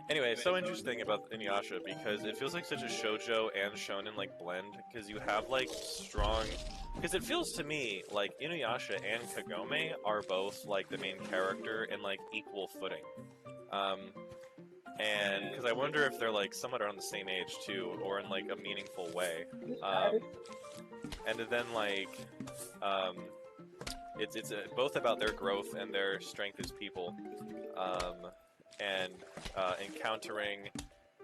Anyway, it's so interesting about Inuyasha because it feels like such a shoujo and shonen like blend because you have like strong. Because it feels to me like Inuyasha and Kagome are both like the main character in like equal footing. Um, and because I wonder if they're like somewhat around the same age too, or in like a meaningful way. And then like um, it's both about their growth and their strength as people, and encountering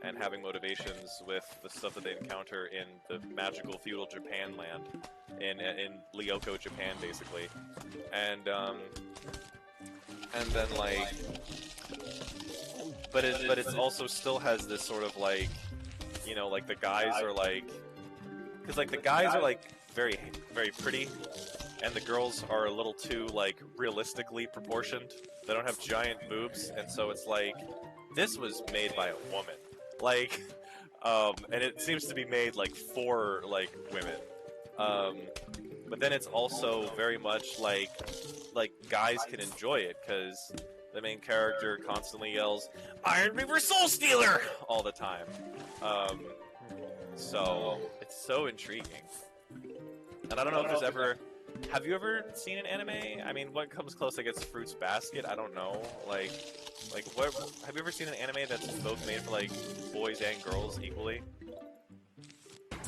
and having motivations with the stuff that they encounter in the magical feudal Japan land, in Ryoko, Japan, basically, and then like, but it's also still has this sort of like, like the guys are like, because like the guys are like very very pretty, and the girls are a little too like realistically proportioned. They don't have giant boobs, and so it's like this was made by a woman, like, and it seems to be made like for like women. But then it's also very much like guys can enjoy it because the main character constantly yells "Iron Reaver Soul Stealer" all the time. So it's so intriguing. And I don't know if there's ever. Have you ever seen an anime? I mean, what comes close? I guess Fruits Basket. I don't know. Like what? Have you ever seen an anime that's both made for like boys and girls equally?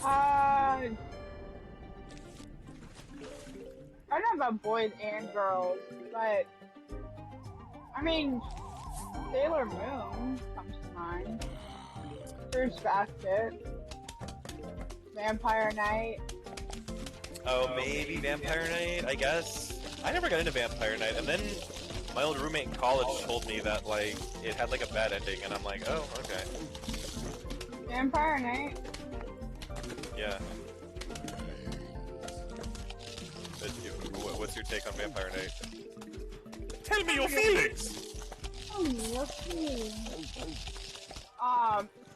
Uh, I don't know about boys and girls, but I mean, Sailor Moon comes to mind. Fruits Basket, Vampire Knight. Oh, maybe Vampire Knight. I guess I never got into Vampire Knight, and then my old roommate in college told me that like it had like a bad ending, and I'm like, oh, okay, Vampire Knight. yeah. What's your take on Vampire Knight? Tell me your feelings.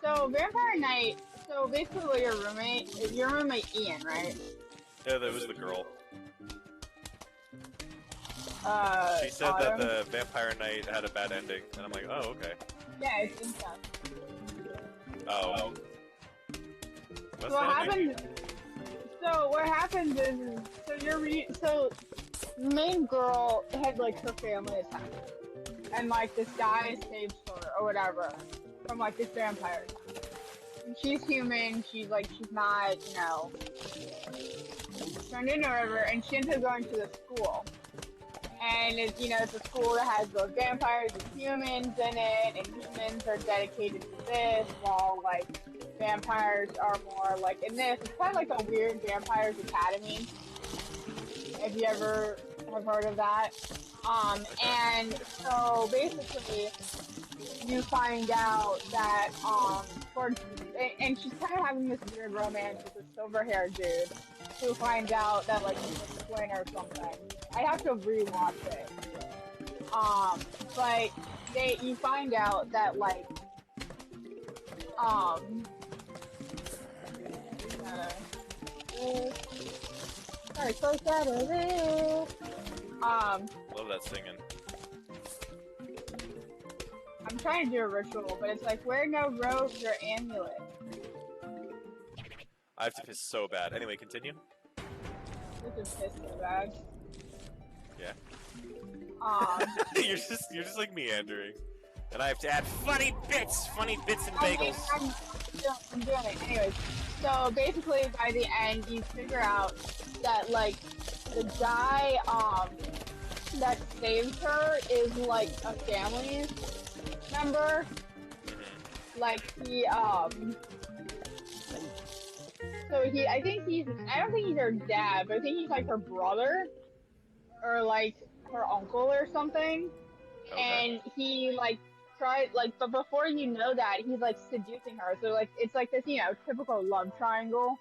So Vampire Knight. So basically, your roommate Ian, right? Yeah, that was the girl. She said that Autumn. the Vampire Knight had a bad ending, and I'm like, oh, okay. Yeah, it's incest. Oh. So What's what the ending? happens? So what happens is, so the main girl had like her family attacked, and like this guy saves her or whatever from like this vampire attack. And she's human. She's not, turned into a river, and she ends up going to the school. And it's a school that has both vampires and humans in it, and humans are dedicated to this, while like vampires are more like in this. It's kind of like a weird vampires academy. If you ever have heard of that. And so basically, you find out that and she's kind of having this weird romance with a silver-haired dude who finds out that like he's a twin or something. I have to rewatch it. But you find out that like sorry, so sad of it. Love that singing. I'm trying to do a ritual, but it's like wear no robe your amulet. I have to piss so bad. Anyway, continue. This is piss so bad. Yeah. Um, you're just like meandering, and I have to add funny bits and bagels. I'm doing it. Anyways, so basically by the end you figure out that like the guy that saved her is like a family member. Like I don't think he's her dad, but I think he's like her brother or like her uncle or something. Okay. And he like tried like, but before you know that, he's like seducing her. So like it's like this, typical love triangle.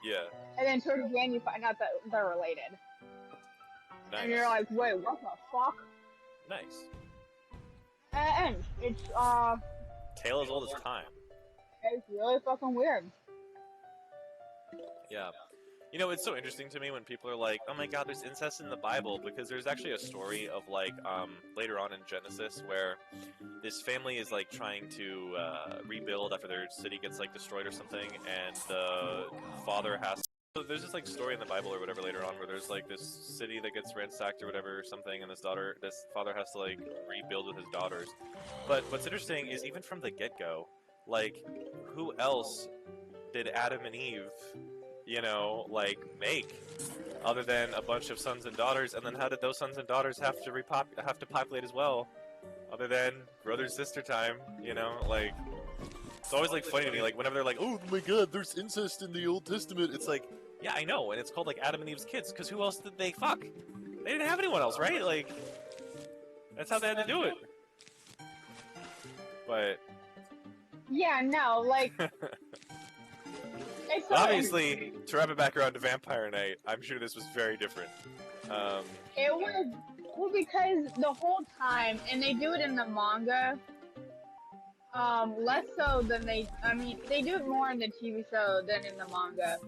Yeah. And then towards the end, you find out that they're related. Nice. And you're like, wait, what the fuck? Nice. And it's Tale as old as time. it's really fucking weird. Yeah. You know, it's so interesting to me when people are like, "Oh my God, there's incest in the Bible," because there's actually a story of like later on in Genesis where this family is like trying to rebuild after their city gets like destroyed or something, and the father has. So there's this like story in the Bible or whatever later on where there's like this city that gets ransacked or whatever or something, and this father has to like rebuild with his daughters. But what's interesting is even from the get-go, like who else did Adam and Eve, you know, like make other than a bunch of sons and daughters? And then how did those sons and daughters have to populate as well, other than brother sister time? You know, like it's always like funny to me, like whenever they're like, "Oh my God, there's incest in the Old Testament." It's like, yeah, I know, and it's called like Adam and Eve's kids, because who else did they fuck? They didn't have anyone else, right? Like that's how they had to do it. But Yeah, no, like it's so obviously, to wrap it back around to Vampire Knight, I'm sure this was very different. it was well because the whole time, and they do it in the manga, less so than I mean, they do it more in the TV show than in the manga.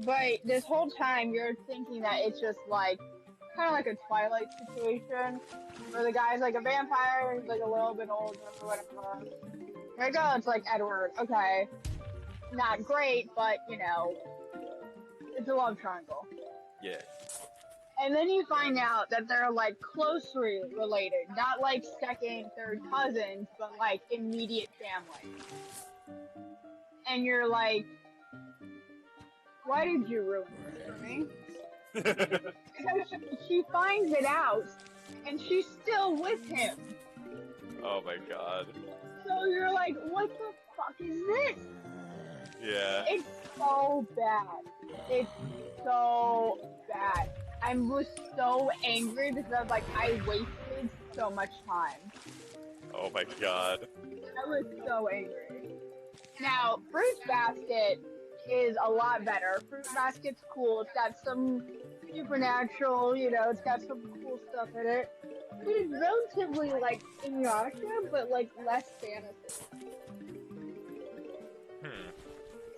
But this whole time, you're thinking that it's just like kind of like a Twilight situation, where the guy's like a vampire, he's like a little bit older or whatever. Here you go, it's like Edward. Okay, not great, but you know, it's a love triangle. Yeah. And then you find out that they're like closely related, not like second, third cousins, but like immediate family. And you're like, why did you ruin this for me? Because she finds it out, and she's still with him. Oh my God. So you're like, what the fuck is this? Yeah. It's so bad. It's so bad. I was so angry because like I wasted so much time. Oh my God. I was so angry. Now, Fruit Basket is a lot better. Fruit Basket's cool. It's got some supernatural, you know, it's got some cool stuff in it. But it's relatively like Inuyasha, but like less fantasy.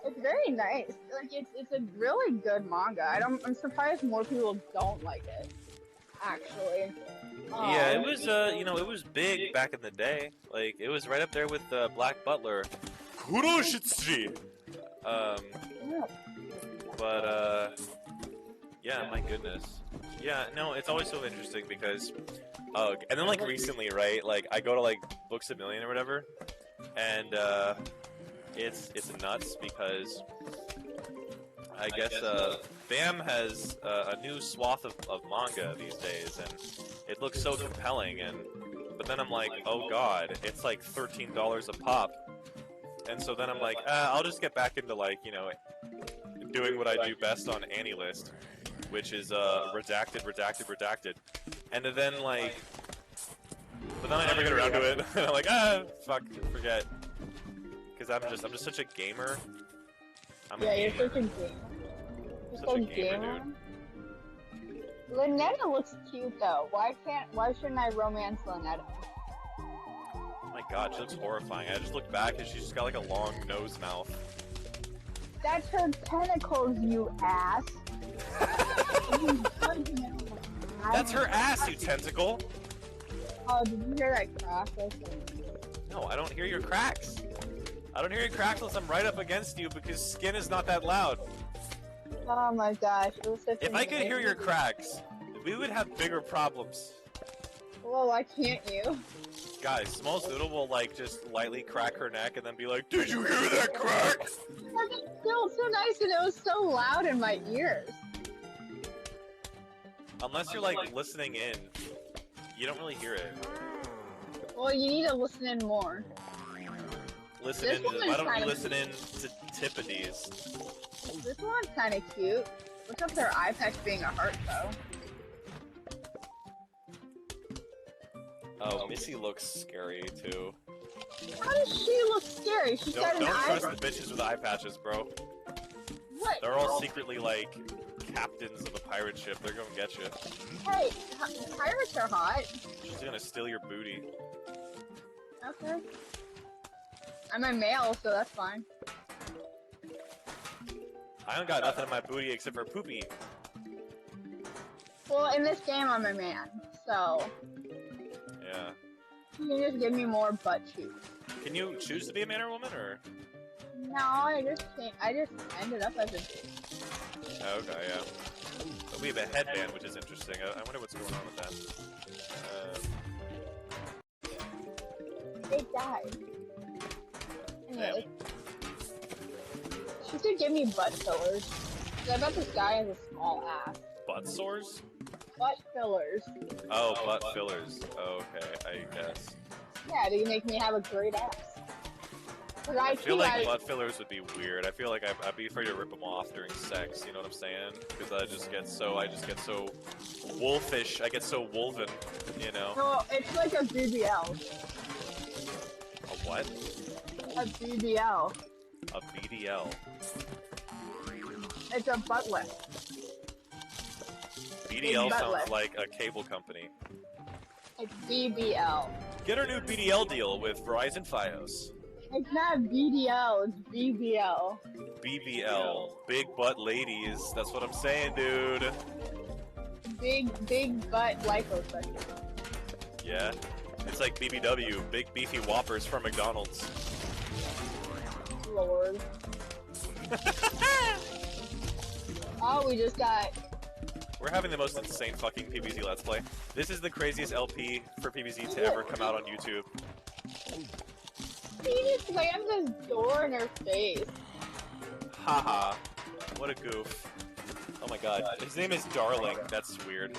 It's very nice. Like it's a really good manga. I'm surprised more people don't like it. Actually. Yeah, it was you know, it was big back in the day. Like it was right up there with Black Butler. Kuroshitsuji. Yeah. But yeah, my goodness. Yeah, no, it's always so interesting because and then like recently, right? Like I go to like Books A Million or whatever, and it's nuts because I guess BAM has a new swath of manga these days, and it looks so compelling. But then I'm like, oh God, it's like $13 a pop, and so then I'm like, I'll just get back into like, you know, doing what I do best on AniList, which is redacted, and then like, but then I never get around to it. And I'm like, fuck, forget. Because I'm just such a gamer. You're such a gamer. You're such a gamer, dude. Lynetta looks cute though. Why shouldn't I romance Lynetta? Oh my God, she looks horrifying. I just look back and she's just got like a long nose mouth. That's her tentacles, you ass. That's her ass, you tentacle. Oh, did you hear that crack? No, I don't hear your cracks. I don't hear your cracks unless I'm right up against you because skin is not that loud. Oh my gosh, it was such If I could hear your cracks, we would have bigger problems. Well, why can't you? Guys, SmolsNoodle will like just lightly crack her neck and then be like, "Did you hear that crack?" It felt so nice and it was so loud in my ears. Unless you're like listening in, you don't really hear it. Well, you need to listen in more. Listen in. Why don't you listen in to Tippities? This one's kind of cute. Look up their eye patch being a heart, though. Oh, Missy looks scary too. How does she look scary? She's got an eye. Don't trust the bitches with eye patches, bro. What? They're all secretly like captains of a pirate ship. They're gonna get you. Hey, pirates are hot. She's gonna steal your booty. Okay. I'm a male, so that's fine. I don't got nothing in my booty except for poopy. Well, in this game, I'm a man, so Yeah. you can just give me more butt cheeks. Can you choose to be a man or a woman, or? No, I just ended up as a dude. Oh, okay, yeah. But we have a headband, which is interesting. I wonder what's going on with that. It died. Damn. Anyway, she should give me butt fillers. 'Cause I bet this guy has a small ass. Butt sores? Butt fillers. Oh, butt fillers. Oh, okay, I guess. Yeah, to make me have a great ass. I feel like butt fillers would be weird. I feel like I'd be afraid to rip them off during sex. You know what I'm saying? Because I just get so wolfish. I get so wolven. You know? No, it's like a BBL. A what? A BBL. A BDL. It's a butt lift. BDL butt sounds lift. like a cable company. It's BBL. Get our new BDL deal with Verizon Fios. It's not BDL, it's BBL. BBL. Big butt ladies. That's what I'm saying, dude. Big butt liposuction. Yeah. It's like BBW. Big beefy whoppers from McDonald's. Lord. Oh, we just got... We're having the most insane fucking PvZ Let's Play. This is the craziest LP for PvZ to ever come out on YouTube. He just slammed this door in her face. Haha. What a goof. Oh my god. His name is Darling. That's weird.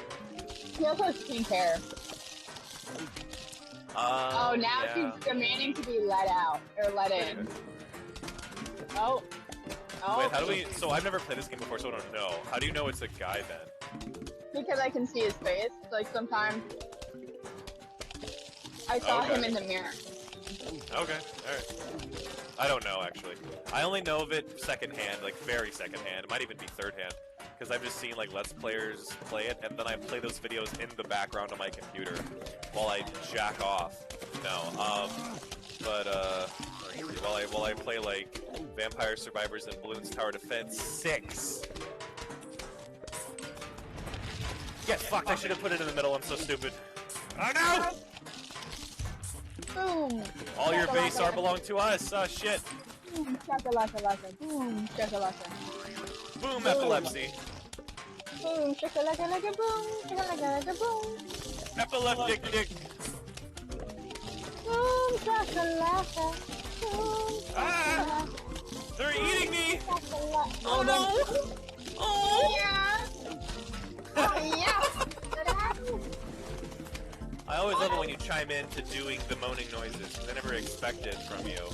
He also has pink hair. Oh, now yeah. she's demanding to be let out. Or let in. Oh. Oh. Wait, how do we... So I've never played this game before, so I don't know. How do you know it's a guy then? Because I can see his face. Like, sometimes... I saw him in the mirror. Okay, alright. I don't know, actually. I only know of it secondhand, like very secondhand. It might even be thirdhand. Because I've just seen, like, Let's Players play it, and then I play those videos in the background on my computer while I jack off. No, while I play, like, Vampire Survivors and Bloons Tower Defense 6. Get fucked, I should have put it in the middle, I'm so stupid. Oh no! Boom! All your base are belong to us, oh shit. Boom, shakalaka-laka. Boom, shakalaka. Boom, epilepsy. Boom, shakalaka-laka, boom, shakalaka-laka, boom. Epileptic dick. Boom, shakalaka. Boom, Ah! They're eating me! shakalaka. Oh no! Oh! Yeah! Oh yeah! What happened? I always love it when you chime in to doing the moaning noises, because I never expect it from you.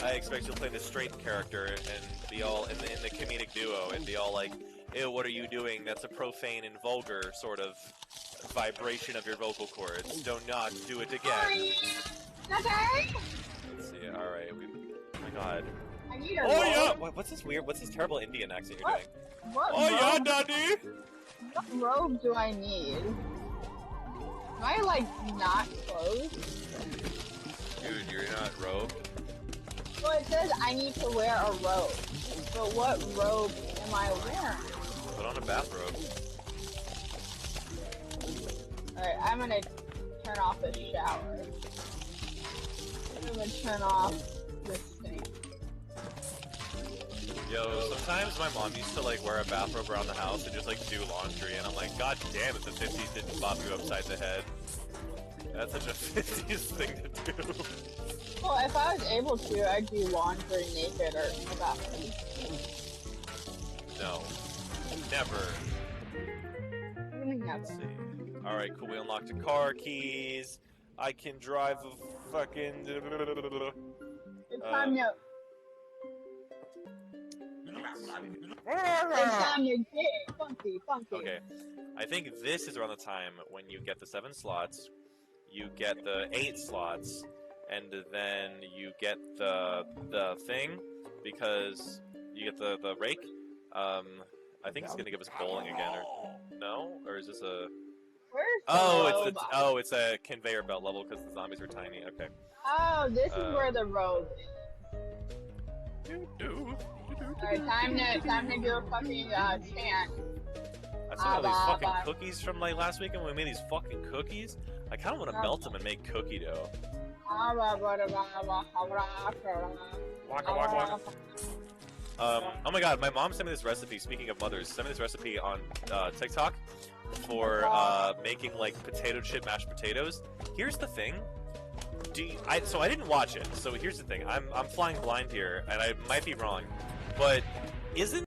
I expect you to play the straight character and be all in the comedic duo and be all like, ew, what are you doing? That's a profane and vulgar sort of vibration of your vocal cords. Do not do it again. Okay. Let's see, alright, oh my god. I need a Oh yeah! robe. What's this weird, what's this terrible Indian accent you're What? doing? What Oh yeah, robe? daddy! What robe do I need? Am I, like, not clothed? Dude, you're not robed? Well, it says I need to wear a robe. But what robe am I wearing? Put on a bathrobe. Alright, I'm gonna turn off the shower. I'm gonna turn off this thing. Yo, sometimes my mom used to like wear a bathrobe around the house and just like do laundry, and I'm like, god damn it, the 50s didn't bop you upside the head. That's such a 50s thing to do. Well, if I was able to, I'd do laundry naked or in the bathroom. No. Never. Really Let's never. see. Alright, cool, we unlocked the car keys. I can drive a fucking... It's time to... It's time to get funky. Okay, I think this is around the time when you get the 7 slots, you get the 8 slots, and then you get the thing, because you get the rake. I think it's gonna give us bowling again, or no? Or is this a... Where's the Oh, it's a conveyor belt level because the zombies are tiny. Okay. Oh, this is where the robe is. Alright, time to do a fucking chant. I still got these fucking cookies from like last weekend when we made these fucking cookies. I kind of want to melt them and make cookie dough. Waka waka waka. Oh my god, my mom sent me this recipe. Speaking of mothers, sent me this recipe on TikTok for making like potato chip mashed potatoes. Here's the thing. So I didn't watch it. So here's the thing. I'm flying blind here, and I might be wrong, but isn't